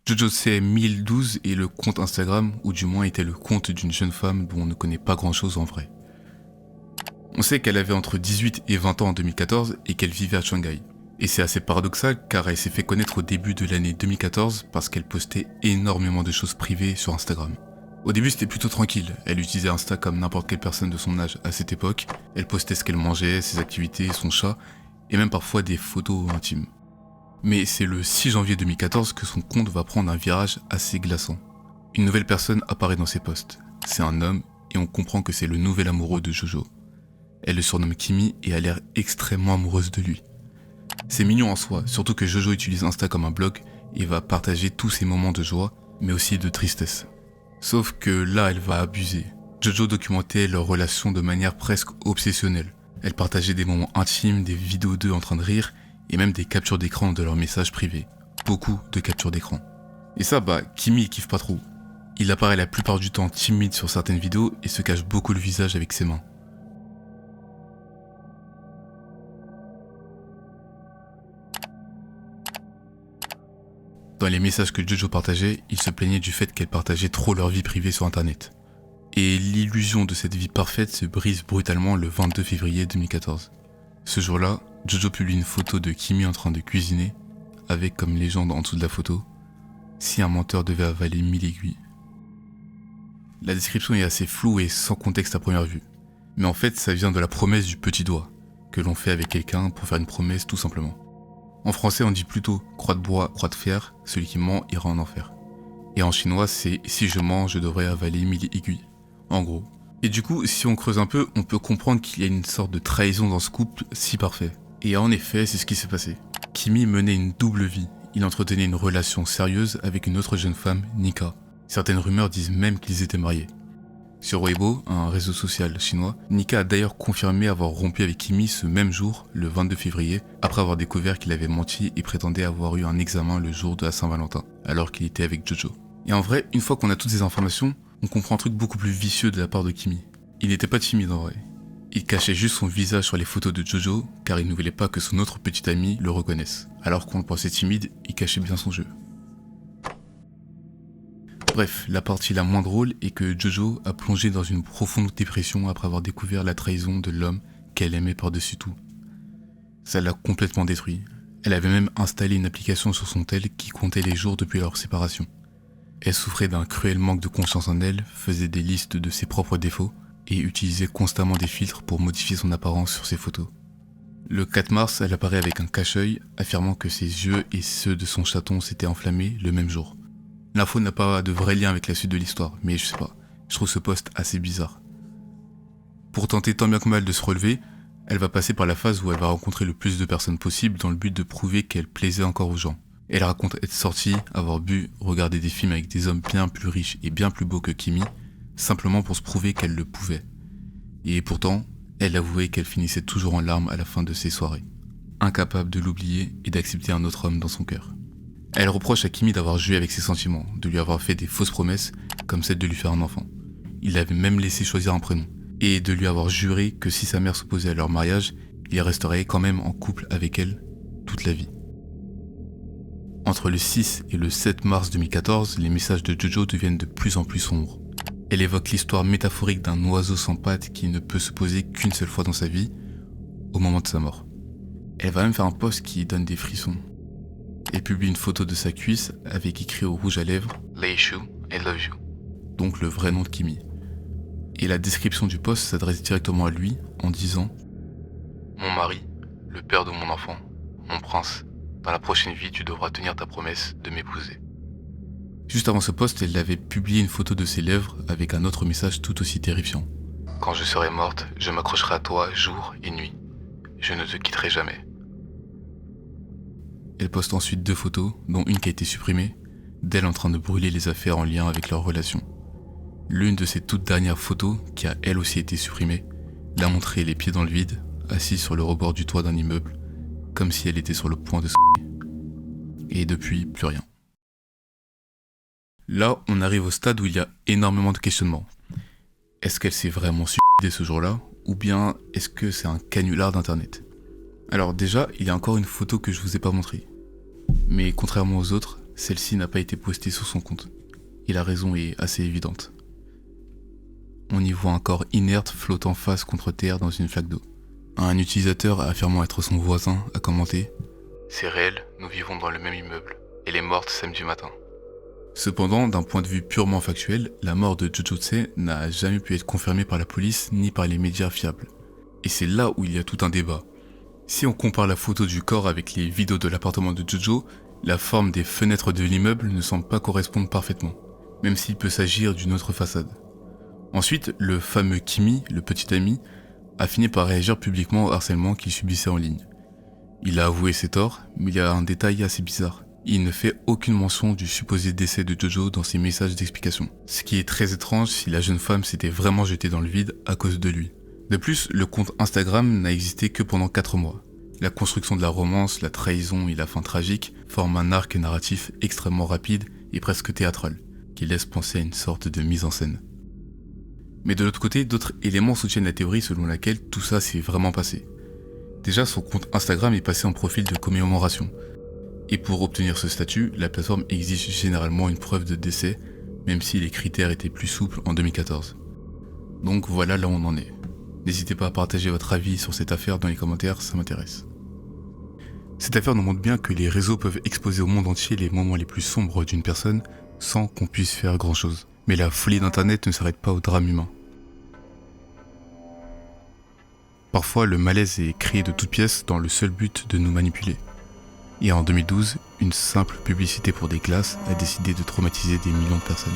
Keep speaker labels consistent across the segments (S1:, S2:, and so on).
S1: Jojo C1012 est le compte Instagram, ou du moins était le compte d'une jeune femme dont on ne connaît pas grand chose en vrai. On sait qu'elle avait entre 18 et 20 ans en 2014 et qu'elle vivait à Shanghai. Et c'est assez paradoxal car elle s'est fait connaître au début de l'année 2014 parce qu'elle postait énormément de choses privées sur Instagram. Au début c'était plutôt tranquille, elle utilisait Insta comme n'importe quelle personne de son âge à cette époque, elle postait ce qu'elle mangeait, ses activités, son chat, et même parfois des photos intimes. Mais c'est le 6 janvier 2014 que son compte va prendre un virage assez glaçant. Une nouvelle personne apparaît dans ses posts, c'est un homme et on comprend que c'est le nouvel amoureux de Jojo. Elle le surnomme Kimi et a l'air extrêmement amoureuse de lui. C'est mignon en soi, surtout que Jojo utilise Insta comme un blog et va partager tous ses moments de joie, mais aussi de tristesse. Sauf que là, elle va abuser. Jojo documentait leur relation de manière presque obsessionnelle. Elle partageait des moments intimes, des vidéos d'eux en train de rire, et même des captures d'écran de leurs messages privés. Beaucoup de captures d'écran. Et ça, Kimi il kiffe pas trop. Il apparaît la plupart du temps timide sur certaines vidéos et se cache beaucoup le visage avec ses mains. Dans les messages que Jojo partageait, il se plaignait du fait qu'elle partageait trop leur vie privée sur internet. Et l'illusion de cette vie parfaite se brise brutalement le 22 février 2014. Ce jour-là, Jojo publie une photo de Kimi en train de cuisiner, avec comme légende en dessous de la photo, « Si un menteur devait avaler 1000 aiguilles ». La description est assez floue et sans contexte à première vue. Mais en fait, ça vient de la promesse du petit doigt, que l'on fait avec quelqu'un pour faire une promesse tout simplement. En français, on dit plutôt « croix de bois, croix de fer, celui qui ment ira en enfer ». Et en chinois, c'est « si je mens, je devrais avaler 1000 aiguilles ». En gros. Et du coup, si on creuse un peu, on peut comprendre qu'il y a une sorte de trahison dans ce couple si parfait. Et en effet, c'est ce qui s'est passé. Kimi menait une double vie. Il entretenait une relation sérieuse avec une autre jeune femme, Nika. Certaines rumeurs disent même qu'ils étaient mariés. Sur Weibo, un réseau social chinois, Nika a d'ailleurs confirmé avoir rompu avec Kimi ce même jour, le 22 février, après avoir découvert qu'il avait menti et prétendait avoir eu un examen le jour de la Saint-Valentin, alors qu'il était avec Jojo. Et en vrai, une fois qu'on a toutes ces informations, on comprend un truc beaucoup plus vicieux de la part de Kimi. Il n'était pas timide en vrai. Il cachait juste son visage sur les photos de Jojo, car il ne voulait pas que son autre petit ami le reconnaisse. Alors qu'on le pensait timide, il cachait bien son jeu. Bref, la partie la moins drôle est que Jojo a plongé dans une profonde dépression après avoir découvert la trahison de l'homme qu'elle aimait par-dessus tout. Ça l'a complètement détruit. Elle avait même installé une application sur son tel qui comptait les jours depuis leur séparation. Elle souffrait d'un cruel manque de confiance en elle, faisait des listes de ses propres défauts et utilisait constamment des filtres pour modifier son apparence sur ses photos. Le 4 mars, elle apparaît avec un cache-œil, affirmant que ses yeux et ceux de son chaton s'étaient enflammés le même jour. L'info n'a pas de vrai lien avec la suite de l'histoire, mais je sais pas, je trouve ce post assez bizarre. Pour tenter tant bien que mal de se relever, elle va passer par la phase où elle va rencontrer le plus de personnes possible dans le but de prouver qu'elle plaisait encore aux gens. Elle raconte être sortie, avoir bu, regarder des films avec des hommes bien plus riches et bien plus beaux que Kimi, simplement pour se prouver qu'elle le pouvait. Et pourtant, elle avouait qu'elle finissait toujours en larmes à la fin de ses soirées, incapable de l'oublier et d'accepter un autre homme dans son cœur. Elle reproche à Kimi d'avoir joué avec ses sentiments, de lui avoir fait des fausses promesses, comme celle de lui faire un enfant. Il l'avait même laissé choisir un prénom, et de lui avoir juré que si sa mère s'opposait à leur mariage, il resterait quand même en couple avec elle toute la vie. Entre le 6 et le 7 mars 2014, les messages de Jojo deviennent de plus en plus sombres. Elle évoque l'histoire métaphorique d'un oiseau sans pattes qui ne peut se poser qu'une seule fois dans sa vie, au moment de sa mort. Elle va même faire un post qui donne des frissons. Elle publie une photo de sa cuisse avec écrit au rouge à lèvres « Leishu, I love you », donc le vrai nom de Kimi. Et la description du post s'adresse directement à lui en disant « Mon mari, le père de mon enfant, mon prince, dans la prochaine vie tu devras tenir ta promesse de m'épouser ». Juste avant ce post, elle avait publié une photo de ses lèvres avec un autre message tout aussi terrifiant. « Quand je serai morte, je m'accrocherai à toi jour et nuit. Je ne te quitterai jamais. » Elle poste ensuite 2 photos, dont une qui a été supprimée, d'elle en train de brûler les affaires en lien avec leur relation. L'une de ces toutes dernières photos, qui a elle aussi été supprimée, l'a montrée les pieds dans le vide, assise sur le rebord du toit d'un immeuble, comme si elle était sur le point de se... Et depuis, plus rien. Là, on arrive au stade où il y a énormément de questionnements. Est-ce qu'elle s'est vraiment suicidée ce jour-là, ou bien est-ce que c'est un canular d'internet ? Alors déjà, il y a encore une photo que je vous ai pas montrée. Mais contrairement aux autres, celle-ci n'a pas été postée sur son compte. Et la raison est assez évidente. On y voit un corps inerte flottant face contre terre dans une flaque d'eau. Un utilisateur affirmant être son voisin a commenté « C'est réel, nous vivons dans le même immeuble. Elle est morte samedi matin. » Cependant, d'un point de vue purement factuel, la mort de Jojo Tse n'a jamais pu être confirmée par la police ni par les médias fiables. Et c'est là où il y a tout un débat. Si on compare la photo du corps avec les vidéos de l'appartement de Jojo, la forme des fenêtres de l'immeuble ne semble pas correspondre parfaitement, même s'il peut s'agir d'une autre façade. Ensuite, le fameux Kimi, le petit ami, a fini par réagir publiquement au harcèlement qu'il subissait en ligne. Il a avoué ses torts, mais il y a un détail assez bizarre. Il ne fait aucune mention du supposé décès de Jojo dans ses messages d'explication. Ce qui est très étrange si la jeune femme s'était vraiment jetée dans le vide à cause de lui. De plus, le compte Instagram n'a existé que pendant 4 mois. La construction de la romance, la trahison et la fin tragique forment un arc narratif extrêmement rapide et presque théâtral, qui laisse penser à une sorte de mise en scène. Mais de l'autre côté, d'autres éléments soutiennent la théorie selon laquelle tout ça s'est vraiment passé. Déjà, son compte Instagram est passé en profil de commémoration. Et pour obtenir ce statut, la plateforme exige généralement une preuve de décès, même si les critères étaient plus souples en 2014. Donc voilà là où on en est. N'hésitez pas à partager votre avis sur cette affaire dans les commentaires, ça m'intéresse. Cette affaire nous montre bien que les réseaux peuvent exposer au monde entier les moments les plus sombres d'une personne sans qu'on puisse faire grand chose. Mais la folie d'Internet ne s'arrête pas au drame humain. Parfois, le malaise est créé de toutes pièces dans le seul but de nous manipuler. Et en 2012, une simple publicité pour des glaces a décidé de traumatiser des millions de personnes.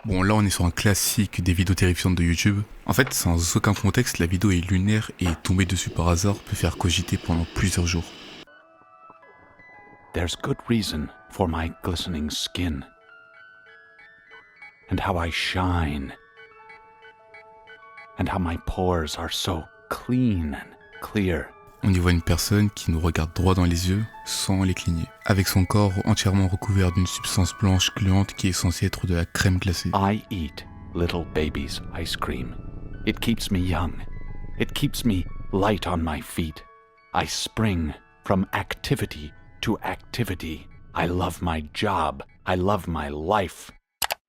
S1: Bon, là on est sur un classique des vidéos terrifiantes de YouTube. En fait, sans aucun contexte, la vidéo est lunaire et tomber dessus par hasard peut faire cogiter pendant plusieurs jours.
S2: There's good reason for my glistening skin, and how I shine, and how my pores are so clean and clear.
S1: On y voit une personne qui nous regarde droit dans les yeux sans les cligner, avec son corps entièrement recouvert d'une substance blanche gluante qui est censée être de la crème glacée.
S2: I eat little baby's ice cream. It keeps me young. It keeps me light on my feet. I spring from activity to activity. I love my job. I love my life.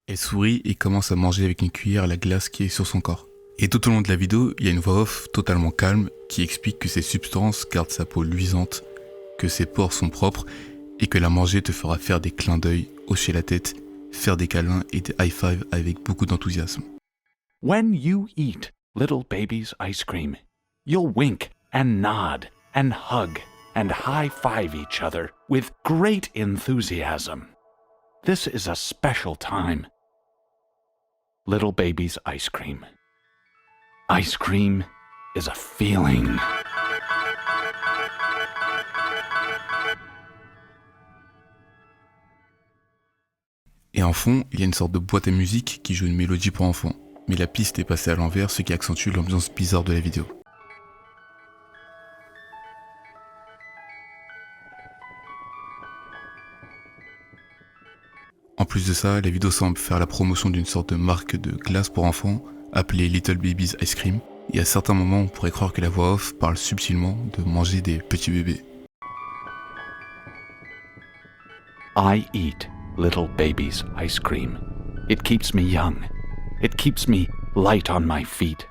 S1: Elle sourit et commence à manger avec une cuillère la glace qui est sur son corps. Et tout au long de la vidéo, il y a une voix off totalement calme qui explique que ces substances gardent sa peau luisante, que ses pores sont propres et que la manger te fera faire des clins d'œil, hocher la tête, faire des câlins et des high five avec beaucoup d'enthousiasme.
S2: When you eat little baby's ice cream, you'll wink and nod and hug and high five each other with great enthusiasm. This is a special time. Little baby's ice cream. Ice cream is a feeling.
S1: Et en fond, il y a une sorte de boîte à musique qui joue une mélodie pour enfants. Mais la piste est passée à l'envers, ce qui accentue l'ambiance bizarre de la vidéo. En plus de ça, la vidéo semble faire la promotion d'une sorte de marque de glace pour enfants appelée Little Baby's Ice Cream. Et à certains moments, on pourrait croire que la voix off parle subtilement de manger des petits bébés.
S2: I eat little baby's ice cream. It keeps me young. It keeps me light on my feet.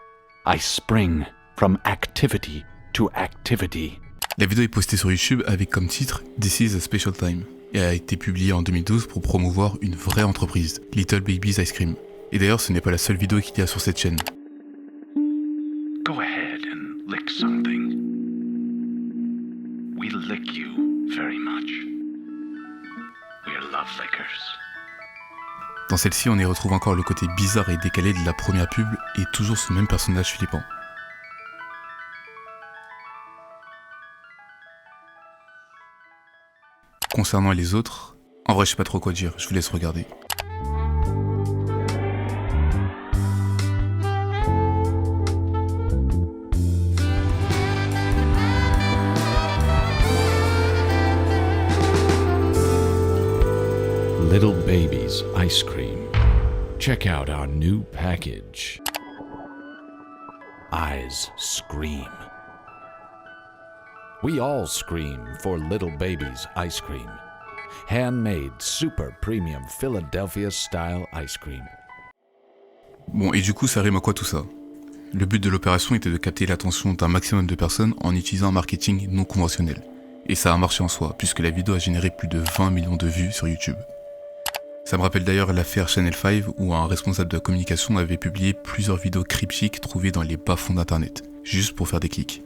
S2: I spring from activity to activity.
S1: La vidéo est postée sur YouTube avec comme titre This is a Special Time et a été publiée en 2012 pour promouvoir une vraie entreprise, Little Baby's Ice Cream. Et d'ailleurs, ce n'est pas la seule vidéo qu'il y a sur cette chaîne.
S2: Go ahead and lick something. We lick you very much. We're love lickers.
S1: Dans celle-ci, on y retrouve encore le côté bizarre et décalé de la première pub et toujours ce même personnage flippant. Concernant les autres, en vrai je sais pas trop quoi dire, je vous laisse regarder.
S2: Little Baby's Ice Cream. Check out our new package. Eyes scream. We all scream for Little Baby's Ice Cream. Handmade, super premium Philadelphia-style ice cream.
S1: Bon, et du coup, ça rime à quoi tout ça? Le but de l'opération était de capter l'attention d'un maximum de personnes en utilisant un marketing non conventionnel. Et ça a marché en soi, puisque la vidéo a généré plus de 20 millions de vues sur YouTube. Ça me rappelle d'ailleurs l'affaire Channel 5 où un responsable de la communication avait publié plusieurs vidéos cryptiques trouvées dans les bas-fonds d'internet, juste pour faire des clics.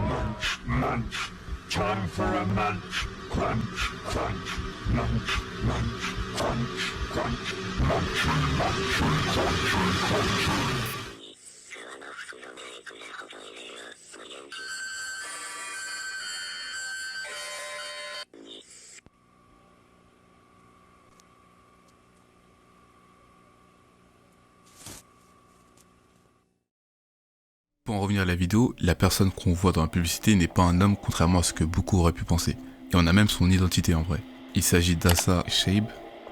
S3: Munch, munch, time for a munch, crunch, crunch, munch, munch, crunch, crunch, munch, munch, crunch, crunch.
S1: Pour en revenir à la vidéo, la personne qu'on voit dans la publicité n'est pas un homme contrairement à ce que beaucoup auraient pu penser. Et on a même son identité en vrai. Il s'agit d'Asa Shaib,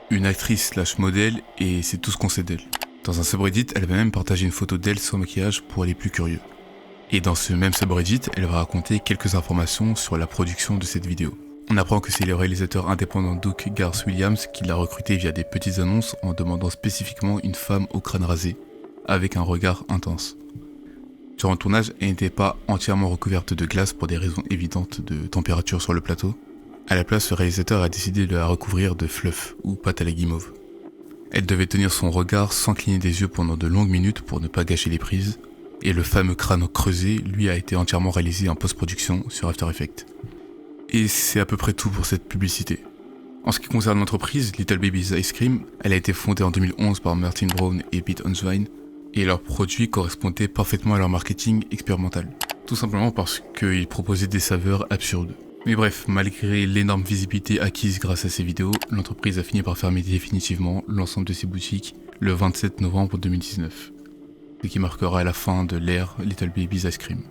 S1: une actrice / modèle et c'est tout ce qu'on sait d'elle. Dans un subreddit, elle va même partager une photo d'elle sans maquillage pour les plus curieux. Et dans ce même subreddit, elle va raconter quelques informations sur la production de cette vidéo. On apprend que c'est le réalisateur indépendant Doug Garth Williams qui l'a recruté via des petites annonces en demandant spécifiquement une femme au crâne rasé, avec un regard intense. Durant le tournage, elle n'était pas entièrement recouverte de glace pour des raisons évidentes de température sur le plateau. À la place, le réalisateur a décidé de la recouvrir de fluff ou pâte à la guimauve. Elle devait tenir son regard sans cligner des yeux pendant de longues minutes pour ne pas gâcher les prises, et le fameux crâne creusé, lui, a été entièrement réalisé en post-production sur After Effects. Et c'est à peu près tout pour cette publicité. En ce qui concerne l'entreprise, Little Baby's Ice Cream, elle a été fondée en 2011 par Martin Brown et Pete Huntsvine, et leurs produits correspondaient parfaitement à leur marketing expérimental. Tout simplement parce qu'ils proposaient des saveurs absurdes. Mais bref, malgré l'énorme visibilité acquise grâce à ces vidéos, l'entreprise a fini par fermer définitivement l'ensemble de ses boutiques le 27 novembre 2019, ce qui marquera la fin de l'ère Little Baby's Ice Cream.